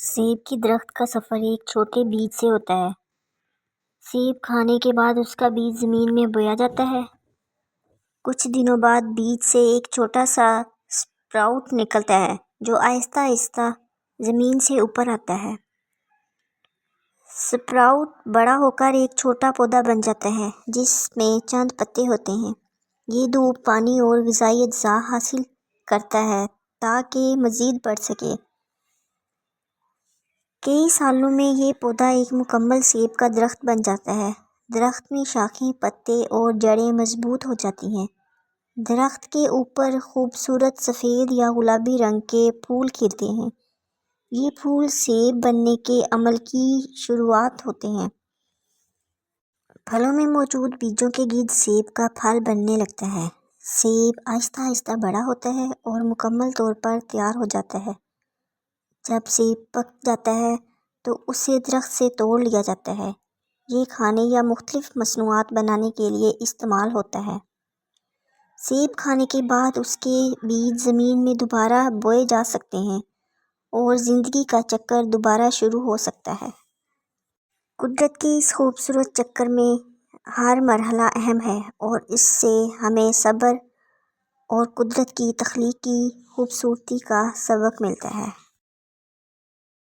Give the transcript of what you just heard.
سیب کی درخت کا سفر ایک چھوٹے بیج سے ہوتا ہے۔ سیب کھانے کے بعد اس کا بیج زمین میں بویا جاتا ہے۔ کچھ دنوں بعد بیج سے ایک چھوٹا سا سپراؤٹ نکلتا ہے جو آہستہ آہستہ زمین سے اوپر آتا ہے۔ سپراؤٹ بڑا ہو کر ایک چھوٹا پودا بن جاتا ہے جس میں چند پتے ہوتے ہیں۔ یہ دھوپ، پانی اور غذائی اجزاء حاصل کرتا ہے تاکہ مزید بڑھ سکے۔ کئی سالوں میں یہ پودا ایک مکمل سیب کا درخت بن جاتا ہے۔ درخت میں شاخیں، پتے اور جڑیں مضبوط ہو جاتی ہیں۔ درخت کے اوپر خوبصورت سفید یا گلابی رنگ کے پھول کھلتے ہیں۔ یہ پھول سیب بننے کے عمل کی شروعات ہوتے ہیں۔ پھلوں میں موجود بیجوں کے گرد سیب کا پھل بننے لگتا ہے۔ سیب آہستہ آہستہ بڑا ہوتا ہے اور مکمل طور پر تیار ہو جاتا ہے۔ جب سیب پک جاتا ہے تو اسے درخت سے توڑ لیا جاتا ہے۔ یہ کھانے یا مختلف مصنوعات بنانے کے لیے استعمال ہوتا ہے۔ سیب کھانے کے بعد اس کے بیج زمین میں دوبارہ بوئے جا سکتے ہیں اور زندگی کا چکر دوبارہ شروع ہو سکتا ہے۔ قدرت کے اس خوبصورت چکر میں ہر مرحلہ اہم ہے اور اس سے ہمیں صبر اور قدرت کی تخلیق کی خوبصورتی کا سبق ملتا ہے۔